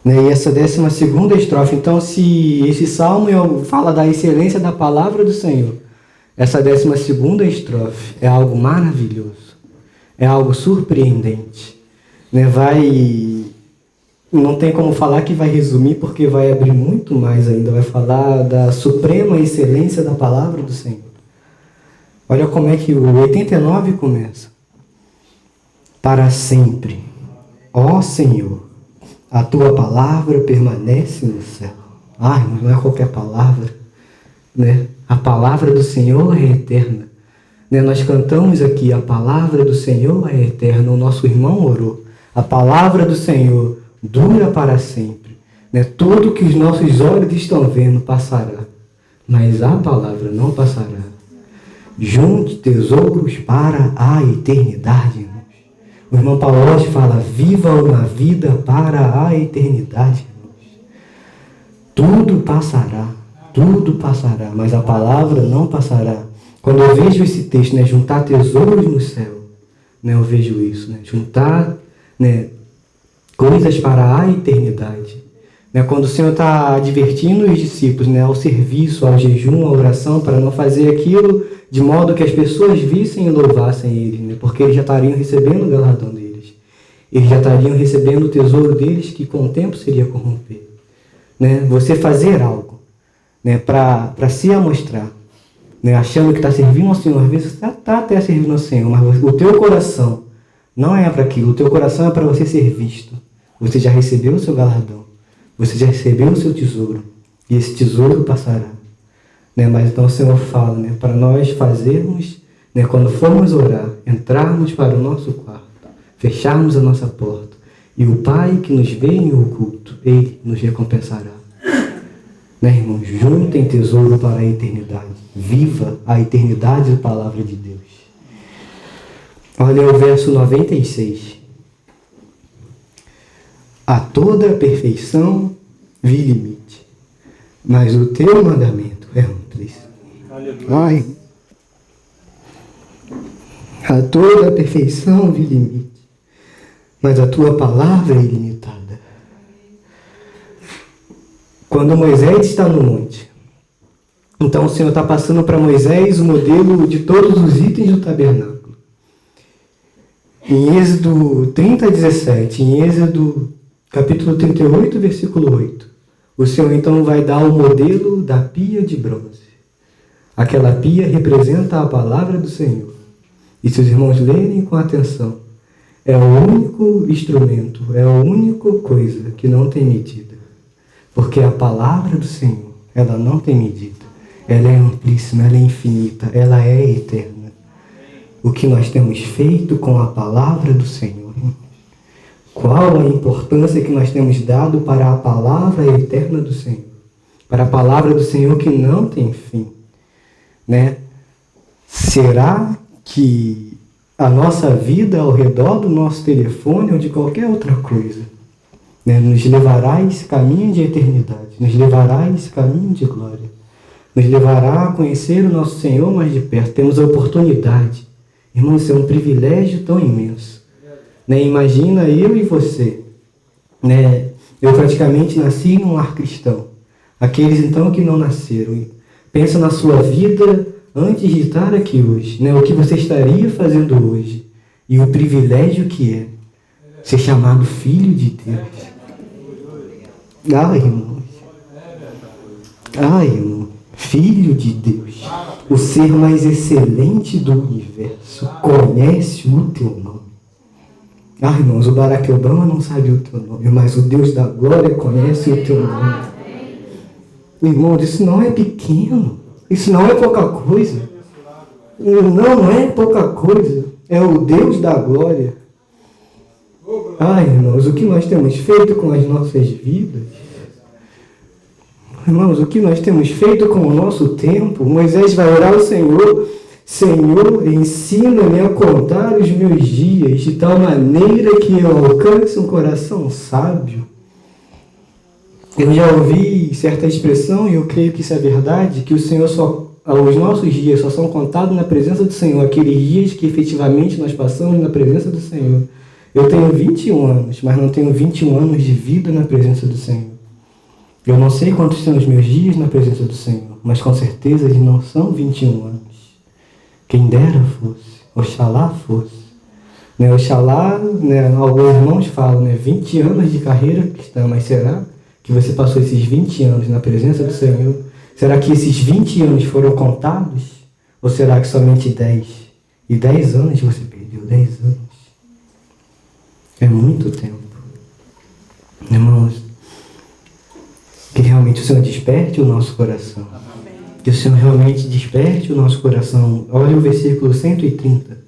Né, e essa 12ª estrofe, então, se esse salmo fala da excelência da palavra do Senhor, essa 12ª estrofe é algo maravilhoso, é algo surpreendente. Né, não tem como falar que vai resumir, porque vai abrir muito mais ainda, vai falar da suprema excelência da palavra do Senhor. Olha como é que o 89 começa. Para sempre, ó Senhor, a tua palavra permanece no céu. Ai, não é qualquer palavra, né? A palavra do Senhor é eterna. Né? Nós cantamos aqui, a palavra do Senhor é eterna. O nosso irmão orou. A palavra do Senhor dura para sempre. Né? Tudo que os nossos olhos estão vendo passará, mas a palavra não passará. Junte tesouros para a eternidade, irmãos. O irmão Paulo fala, viva uma vida para a eternidade, irmãos. Tudo passará, mas a palavra não passará. Quando eu vejo esse texto, né, juntar tesouros no céu, né, eu vejo isso, né, juntar, né, coisas para a eternidade. Né, quando o Senhor está advertindo os discípulos, né, ao serviço, ao jejum, à oração, para não fazer aquilo de modo que as pessoas vissem e louvassem Ele, né, porque eles já estariam recebendo o galardão deles. Eles já estariam recebendo o tesouro deles, que com o tempo seria corrompido. Né, você fazer algo, né, para se amostrar, né, achando que está servindo ao Senhor, às vezes você está até servindo ao Senhor, mas o teu coração não é para aquilo, o teu coração é para você ser visto. Você já recebeu o seu galardão, você já recebeu o seu tesouro, e esse tesouro passará. Né, mas então o Senhor fala, né, para nós fazermos, né, quando formos orar, entrarmos para o nosso quarto, fecharmos a nossa porta, e o Pai que nos vê em oculto, Ele nos recompensará. Né, irmãos? Juntem tesouro para a eternidade. Viva a eternidade da palavra de Deus. Olha o verso 96. A toda a perfeição vi limite, mas o teu mandamento é amplíssimo. Ai. A toda a perfeição vi limite, mas a tua palavra é ilimitada. Quando Moisés está no monte, então o Senhor está passando para Moisés o modelo de todos os itens do tabernáculo. Em Êxodo 30, 17, em Êxodo capítulo 38, versículo 8, o Senhor então vai dar o modelo da pia de bronze. Aquela pia representa a palavra do Senhor. E se os irmãos lerem com atenção, é o único instrumento, é a única coisa que não tem medida. Porque a palavra do Senhor, ela não tem medida. Ela é amplíssima, ela é infinita, ela é eterna. O que nós temos feito com a palavra do Senhor? Qual a importância que nós temos dado para a palavra eterna do Senhor? Para a palavra do Senhor que não tem fim, né? Será que a nossa vida ao redor do nosso telefone ou de qualquer outra coisa, né, nos levará a esse caminho de eternidade, nos levará a esse caminho de glória, nos levará a conhecer o nosso Senhor mais de perto? Temos a oportunidade. Irmãos, isso é um privilégio tão imenso. Né? Imagina eu e você. Né? Eu praticamente nasci num lar cristão. Aqueles então que não nasceram. Pensa na sua vida antes de estar aqui hoje. Né? O que você estaria fazendo hoje. E o privilégio que é ser chamado filho de Deus. Ai, irmãos. Ai, irmão. Filho de Deus. O ser mais excelente do universo conhece o teu nome. Ah, irmãos, o Barack Obama não sabe o teu nome, mas o Deus da glória conhece o teu nome. Irmãos, isso não é pequeno. Isso não é pouca coisa. Não é pouca coisa. É o Deus da glória. Ah, irmãos, o que nós temos feito com as nossas vidas? Irmãos, o que nós temos feito com o nosso tempo? Moisés vai orar ao Senhor. Senhor, ensina-me a contar os meus dias de tal maneira que eu alcance um coração sábio. Eu já ouvi certa expressão, e eu creio que isso é verdade, que o Senhor os nossos dias só são contados na presença do Senhor, aqueles dias que efetivamente nós passamos na presença do Senhor. Eu tenho 21 anos, mas não tenho 21 anos de vida na presença do Senhor. Eu não sei quantos são os meus dias na presença do Senhor, mas com certeza eles não são 21 anos. Quem dera fosse, oxalá fosse. Né, oxalá, né, alguns irmãos falam, né, 20 anos de carreira cristã, mas será que você passou esses 20 anos na presença do Senhor? Será que esses 20 anos foram contados? Ou será que somente 10? E 10 anos você perdeu, 10 anos. É muito tempo. Irmãos, que realmente o Senhor desperte o nosso coração. Que o Senhor realmente desperte o nosso coração. Olha o versículo 130.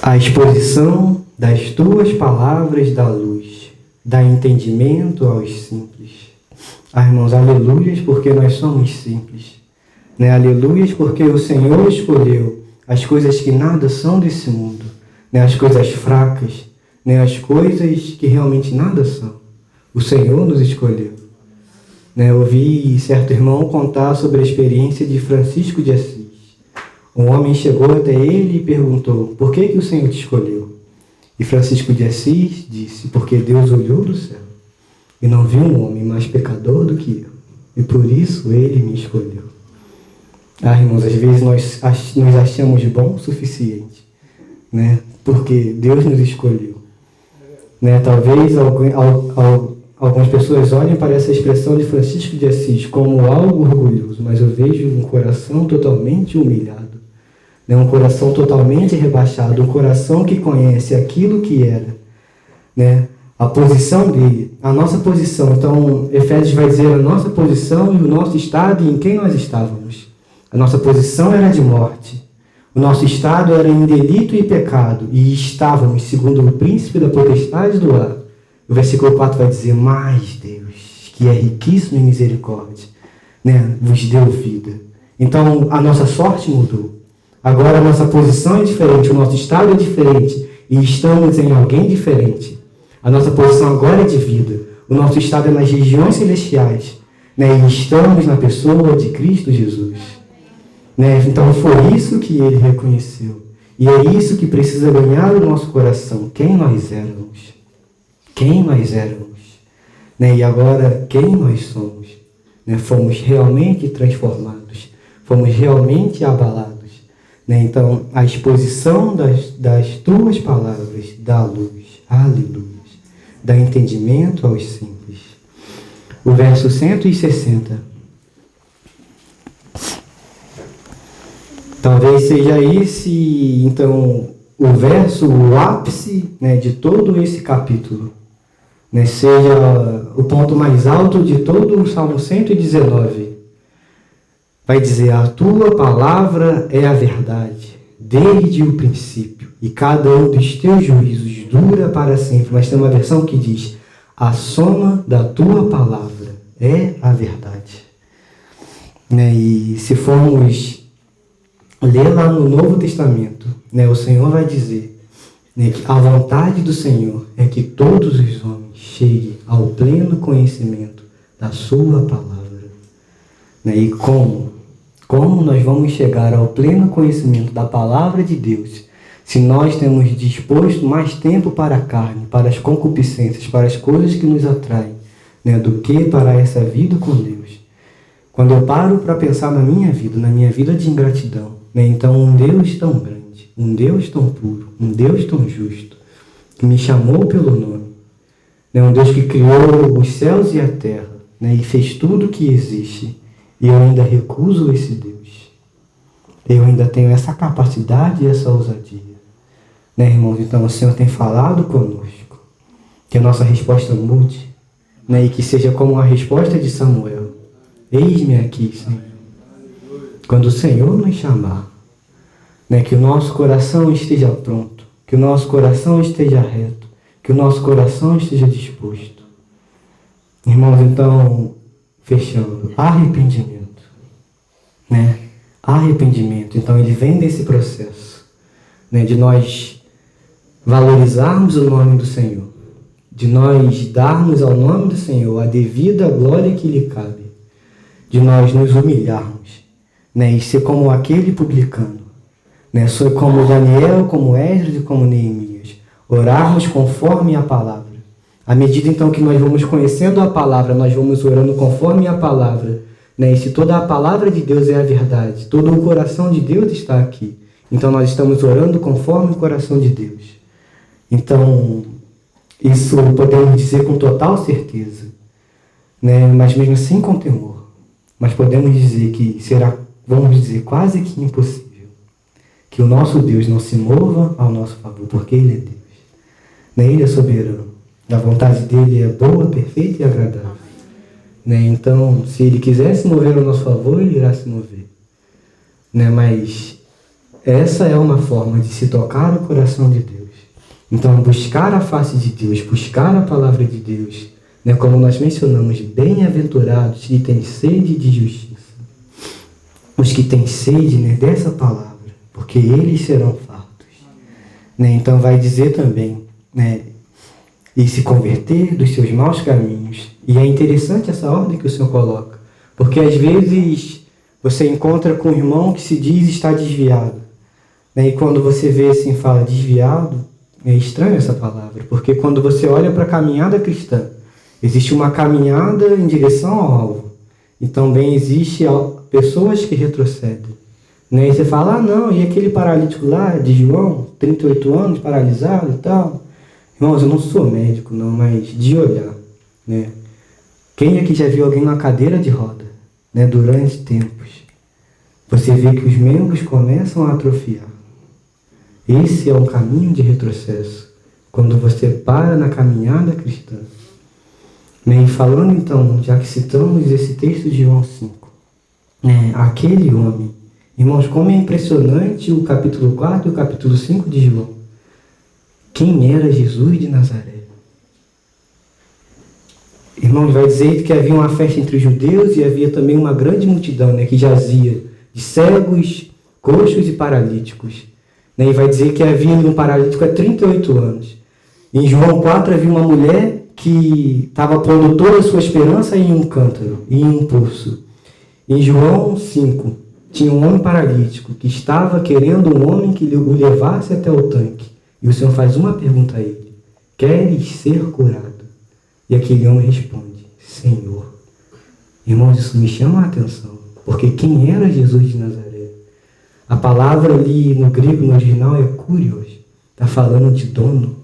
A exposição das tuas palavras dá luz, dá entendimento aos simples. Ah, irmãos, aleluias, porque nós somos simples. Né? Aleluias, porque o Senhor escolheu as coisas que nada são desse mundo, né? As coisas fracas, né? As coisas que realmente nada são. O Senhor nos escolheu. Né? Eu ouvi certo irmão contar sobre a experiência de Francisco de Assis. Um homem chegou até ele e perguntou, por que o Senhor te escolheu? E Francisco de Assis disse, porque Deus olhou do céu e não viu um homem mais pecador do que eu, e por isso ele me escolheu. Ah, irmãos, às vezes nós nos achamos bom o suficiente, né? Porque Deus nos escolheu. Né? Talvez algumas pessoas olhem para essa expressão de Francisco de Assis como algo orgulhoso, mas eu vejo um coração totalmente humilhado, né? Um coração totalmente rebaixado, um coração que conhece aquilo que era, né? A posição dele, a nossa posição. Então, Efésios vai dizer a nossa posição e o nosso estado e em quem nós estávamos. A nossa posição era de morte. O nosso estado era em delito e pecado. E estávamos, segundo o príncipe da potestade do ar. O versículo 4 vai dizer, mas Deus, que é riquíssimo em misericórdia, né, vos deu vida. Então, a nossa sorte mudou. Agora a nossa posição é diferente, o nosso estado é diferente. E estamos em alguém diferente. A nossa posição agora é de vida. O nosso estado é nas regiões celestiais. né? E estamos na pessoa de Cristo Jesus. Né? Então foi isso que ele reconheceu. E é isso que precisa ganhar o nosso coração. Quem nós éramos. Quem nós éramos. Né? E agora, quem nós somos. Né? Fomos realmente transformados. Fomos realmente abalados. Né? Então, a exposição das tuas palavras dá luz. Aleluia. Dá entendimento aos simples. O verso 160. Talvez seja esse, então, o verso, o ápice, né, de todo esse capítulo. Né, seja o ponto mais alto de todo o Salmo 119. Vai dizer, a tua palavra é a verdade, desde o princípio, e cada um dos teus juízos dura para sempre. Mas tem uma versão que diz, a soma da tua palavra é a verdade. Né, e se formos ler lá no Novo Testamento, né, o Senhor vai dizer, né, que a vontade do Senhor é que todos os homens cheguem ao pleno conhecimento da sua palavra. Né, e como nós vamos chegar ao pleno conhecimento da palavra de Deus se nós temos disposto mais tempo para a carne, para as concupiscências, para as coisas que nos atraem, né, do que para essa vida com Deus? Quando eu paro para pensar na minha vida de ingratidão, né, então um Deus tão grande, um Deus tão puro, um Deus tão justo, que me chamou pelo nome, né, um Deus que criou os céus e a terra, né, e fez tudo o que existe, e eu ainda recuso esse Deus. Eu ainda tenho essa capacidade e essa ousadia. Né, irmãos? Então o Senhor tem falado conosco, que a nossa resposta mude, né, e que seja como a resposta de Samuel. Eis-me aqui, Senhor. Quando o Senhor nos chamar, né, que o nosso coração esteja pronto, que o nosso coração esteja reto, que o nosso coração esteja disposto. Irmãos, então, fechando, arrependimento. Né? Arrependimento. Então, ele vem desse processo, né, de nós valorizarmos o nome do Senhor, de nós darmos ao nome do Senhor a devida glória que lhe cabe, de nós nos humilharmos, né, e ser como aquele publicano, né, ser como Daniel, como Esdras e como Neemias, orarmos conforme a palavra. À medida então que nós vamos conhecendo a palavra, nós vamos orando conforme a palavra, né, e se toda a palavra de Deus é a verdade, todo o coração de Deus está aqui, então nós estamos orando conforme o coração de Deus. Então, isso podemos dizer com total certeza, né, mas mesmo assim com temor. Mas podemos dizer que será, vamos dizer, quase que impossível que o nosso Deus não se mova ao nosso favor, porque Ele é Deus. Né? Ele é soberano. A vontade dEle é boa, perfeita e agradável. Né? Então, se Ele quiser se mover ao nosso favor, Ele irá se mover. Né? Mas essa é uma forma de se tocar o coração de Deus. Então, buscar a face de Deus, buscar a palavra de Deus, né, como nós mencionamos, bem-aventurados que têm sede de justiça. Os que têm sede, né, dessa palavra, porque eles serão fartos. Né, então vai dizer também, né, e se converter dos seus maus caminhos. E é interessante essa ordem que o Senhor coloca, porque às vezes você encontra com um irmão que se diz estar desviado. Né, e quando você vê assim, fala desviado, é estranho essa palavra, porque quando você olha para a caminhada cristã, existe uma caminhada em direção ao alvo. E também existe pessoas que retrocedem. Né? E você fala, ah não, e aquele paralítico lá de João, 38 anos, paralisado e tal. Irmãos, eu não sou médico não, mas de olhar. Né? Quem aqui já viu alguém na cadeira de roda, né, durante tempos? Você vê que os membros começam a atrofiar. Esse é um caminho de retrocesso, quando você para na caminhada cristã. E falando então, já que citamos esse texto de João 5, aquele homem, irmãos, como é impressionante o capítulo 4 e o capítulo 5 de João. Quem era Jesus de Nazaré? Irmãos, vai dizer que havia uma festa entre os judeus e havia também uma grande multidão, né, que jazia de cegos, coxos e paralíticos. Né, e vai dizer que havia um paralítico há 38 anos. Em João 4 havia uma mulher que estava pondo toda a sua esperança em um cântaro, em um poço. Em João 5, tinha um homem paralítico que estava querendo um homem que o levasse até o tanque. E o Senhor faz uma pergunta a ele: queres ser curado? E aquele homem responde: Senhor. Irmãos, isso me chama a atenção, porque quem era Jesus de Nazaré? A palavra ali no grego, no original, é kurios. Está falando de dono.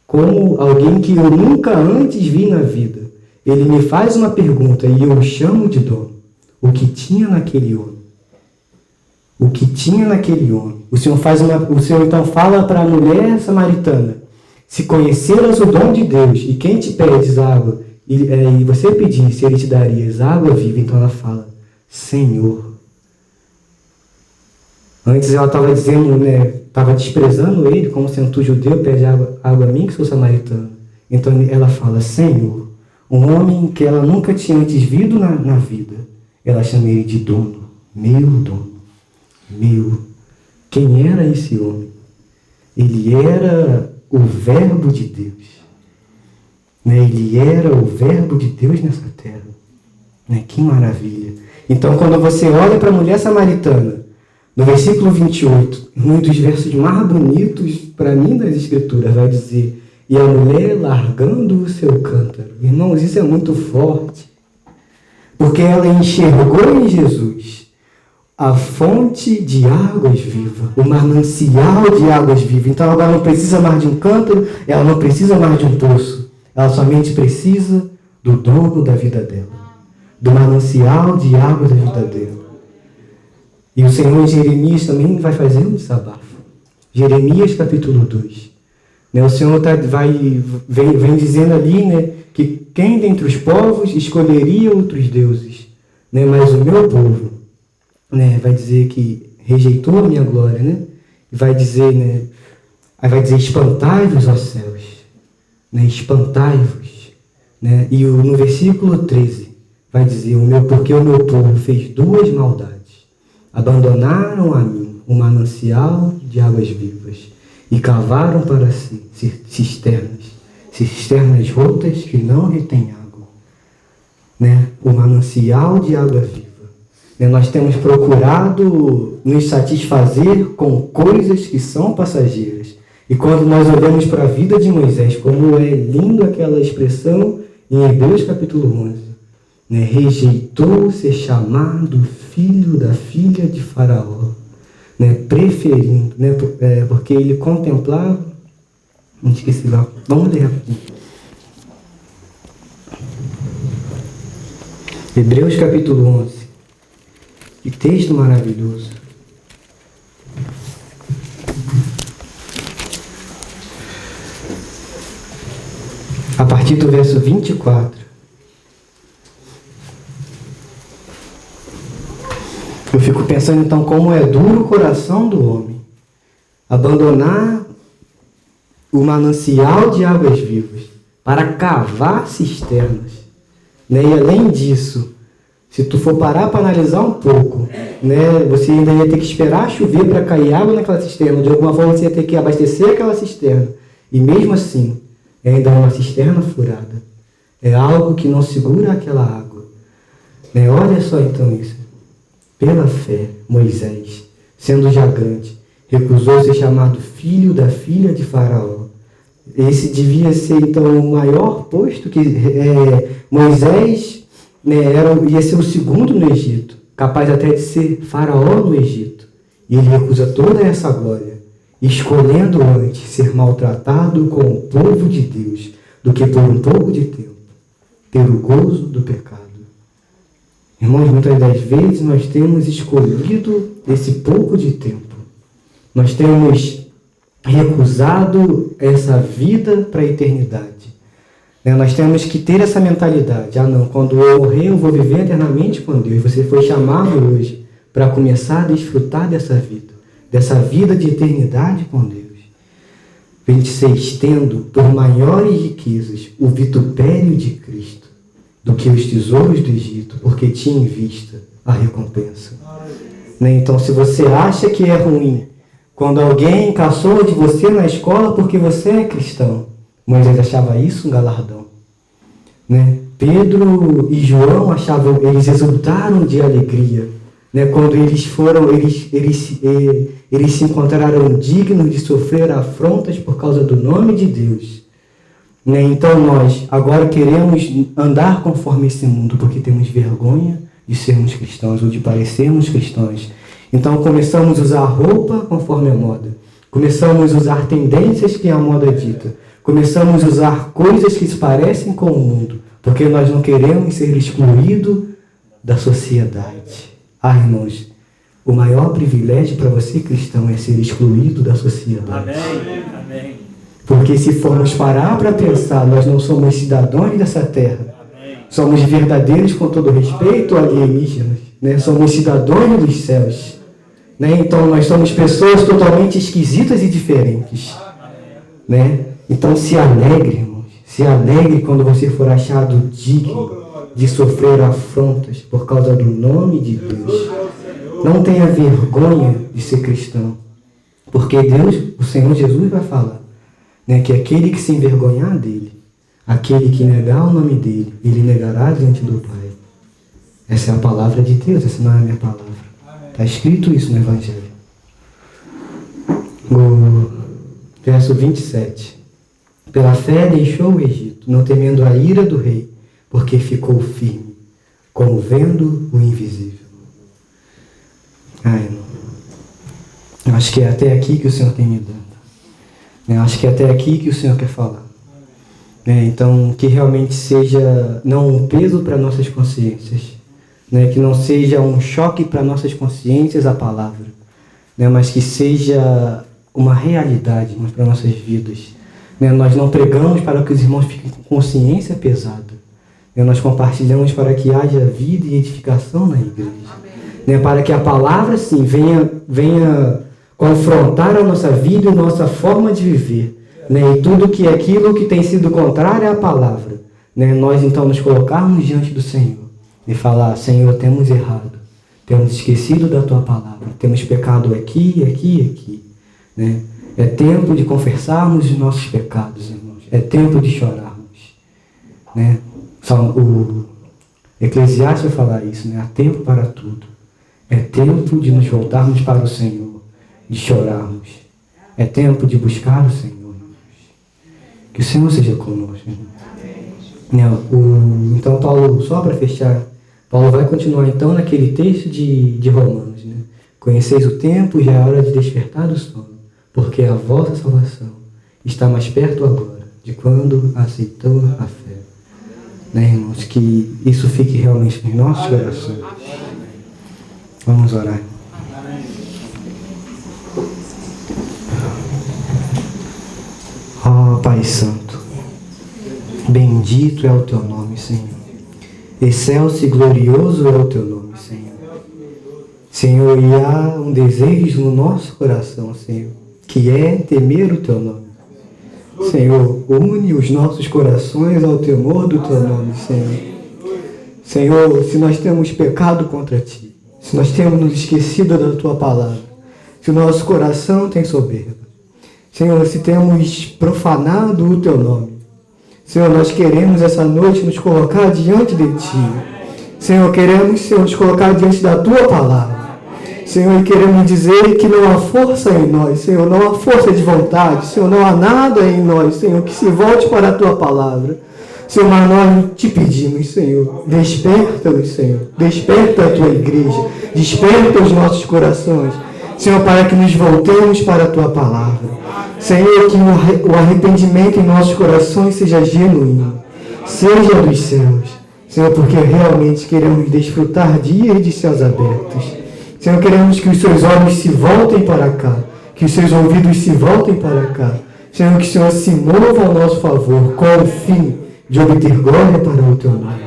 Como alguém que eu nunca antes vi na vida. Ele me faz uma pergunta e eu o chamo de dono. O que tinha naquele homem? O que tinha naquele homem? O Senhor então fala para a mulher samaritana: se conheceras o dom de Deus e quem te pedes água, e você pedisse, ele te daria água viva. Então ela fala: Senhor. Antes ela estava dizendo, estava desprezando ele, como sendo tu judeu, pede água a mim que sou samaritano. Então ela fala: Senhor. Um homem que ela nunca tinha antes visto na vida. Ela chama ele de dono. Meu dono. Meu. Quem era esse homem? Ele era o verbo de Deus. Ele era o verbo de Deus nessa terra. Que maravilha. Então, quando você olha para a mulher samaritana, no versículo 28, um dos versos mais bonitos para mim das Escrituras, vai dizer: e a mulher largando o seu cântaro. Irmãos, isso é muito forte. Porque ela enxergou em Jesus a fonte de águas vivas, o manancial de águas vivas. Então ela não precisa mais de um cântaro, ela não precisa mais de um poço. Ela somente precisa do dono da vida dela, do manancial de águas da vida dela. E o Senhor em Jeremias também vai fazer um desabafo. Jeremias capítulo 2. O Senhor vem dizendo ali, que quem dentre os povos escolheria outros deuses, mas o meu povo, vai dizer que rejeitou a minha glória, e vai dizer, espantai-vos, ó céus, espantai-vos, e no versículo 13 vai dizer: porque o meu povo fez duas maldades, abandonaram a mim um manancial de águas vivas e cavaram para si cisternas rotas que não retêm água, o manancial de água viva. Nós temos procurado nos satisfazer com coisas que são passageiras. E quando nós olhamos para a vida de Moisés, como é lindo aquela expressão em Hebreus capítulo 11, rejeitou ser chamado filho da filha de Faraó, preferindo, porque ele contemplava. Não esqueci lá. Vamos ler rapidinho. Hebreus capítulo 11. Que texto maravilhoso. A partir do verso 24. Eu fico pensando então como é duro o coração do homem abandonar o manancial de águas vivas para cavar cisternas. E além disso, se tu for parar para analisar um pouco, você ainda ia ter que esperar chover para cair água naquela cisterna. De alguma forma você ia ter que abastecer aquela cisterna. E mesmo assim, ainda é uma cisterna furada. É algo que não segura aquela água. Olha só então isso. Pela fé, Moisés, sendo já grande, recusou ser chamado filho da filha de Faraó. Esse devia ser então o maior posto que Moisés ia ser o segundo no Egito, capaz até de ser Faraó no Egito. E ele recusa toda essa glória, escolhendo antes ser maltratado com o povo de Deus do que por um pouco de tempo ter o gozo do pecado. Irmãos, muitas das vezes nós temos escolhido esse pouco de tempo. Nós temos recusado essa vida para a eternidade. Nós temos que ter essa mentalidade. Não, quando eu morrer eu vou viver eternamente com Deus. Você foi chamado hoje para começar a desfrutar dessa vida de eternidade com Deus. 26. Tendo por maiores riquezas o vitupério de Cristo do que os tesouros do Egito, porque tinha em vista a recompensa. Então, se você acha que é ruim quando alguém caçoa de você na escola porque você é cristão, Moisés achava isso um galardão. né? Pedro e João eles exultaram de alegria, né? Quando eles se encontraram dignos de sofrer afrontas por causa do nome de Deus, né? Então nós agora queremos andar conforme esse mundo, porque temos vergonha de sermos cristãos ou de parecermos cristãos. Então começamos a usar roupa conforme a moda. Começamos a usar tendências que a moda dita. Começamos a usar coisas que se parecem com o mundo, porque nós não queremos ser excluídos da sociedade. Irmãos, o maior privilégio para você cristão é ser excluído da sociedade. Amém. Amém. Porque se formos parar para pensar, nós não somos cidadãos dessa terra. Amém. Somos verdadeiros com todo respeito alienígenas, né? Somos cidadãos dos céus. Né? Então nós somos pessoas totalmente esquisitas e diferentes. Né? Então se alegre, irmãos. Se alegre quando você for achado digno de sofrer afrontas por causa do nome de Deus. Não tenha vergonha de ser cristão. Porque Deus, o Senhor Jesus vai falar, né, que aquele que se envergonhar dele, aquele que negar o nome dele, ele negará diante do Pai. Essa é a palavra de Deus, essa não é a minha palavra. Está escrito isso no Evangelho. O verso 27. Pela fé deixou o Egito, não temendo a ira do rei, porque ficou firme, como vendo o invisível. Irmão. Eu acho que é até aqui que o Senhor tem me dado. Eu acho que é até aqui que o Senhor quer falar. Então, que realmente seja não um peso para nossas consciências, né? Que não seja um choque para nossas consciências a palavra, né? Mas que seja uma realidade para nossas vidas. Né? Nós não pregamos para que os irmãos fiquem com consciência pesada. Né? Nós compartilhamos para que haja vida e edificação na igreja. Né? Para que a palavra, sim, venha confrontar a nossa vida e nossa forma de viver. Né? E tudo que é aquilo que tem sido contrário à palavra. Né? Nós, então, nos colocarmos diante do Senhor e falar: Senhor, temos errado. Temos esquecido da Tua palavra. Temos pecado aqui, aqui e aqui. Né? É tempo de confessarmos os nossos pecados, irmãos. É tempo de chorarmos. Né? O Eclesiastes vai falar isso, né? Há tempo para tudo. É tempo de nos voltarmos para o Senhor, de chorarmos. É tempo de buscar o Senhor, irmãos. Que o Senhor seja conosco, irmãos. Então, Paulo, só para fechar, Paulo vai continuar então naquele texto de Romanos, né? Conheceis o tempo, já é hora de despertar do sono, porque a vossa salvação está mais perto agora de quando aceitou a fé. Né, irmãos? Que isso fique realmente nos nossos corações. Vamos orar. Ó Pai Santo, bendito é o Teu nome, Senhor. Excelso e glorioso é o Teu nome, Senhor. Senhor, e há um desejo no nosso coração, Senhor, que é temer o Teu nome. Senhor, une os nossos corações ao temor do Teu nome, Senhor. Senhor, se nós temos pecado contra Ti, se nós temos nos esquecido da Tua palavra, se o nosso coração tem soberba, Senhor, se temos profanado o Teu nome, Senhor, nós queremos essa noite nos colocar diante de Ti. Senhor, queremos, Senhor, nos colocar diante da Tua palavra. Senhor, e queremos dizer que não há força em nós, Senhor, não há força de vontade, Senhor, não há nada em nós, Senhor, que se volte para a Tua palavra. Senhor, mas nós te pedimos, Senhor, desperta-nos, Senhor, desperta a Tua igreja, desperta os nossos corações, Senhor, para que nos voltemos para a Tua palavra. Senhor, que o arrependimento em nossos corações seja genuíno, seja dos céus, Senhor, porque realmente queremos desfrutar dias de céus abertos. Senhor, queremos que os Seus olhos se voltem para cá, que os Seus ouvidos se voltem para cá. Senhor, que o Senhor se mova ao nosso favor, com o fim de obter glória para o Teu nome.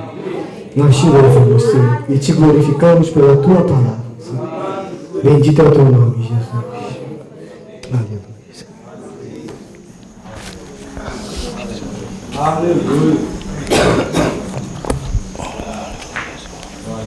Nós te louvamos, Senhor, e te glorificamos pela Tua palavra, Senhor. Bendito é o Teu nome, Jesus. Aleluia. Aleluia.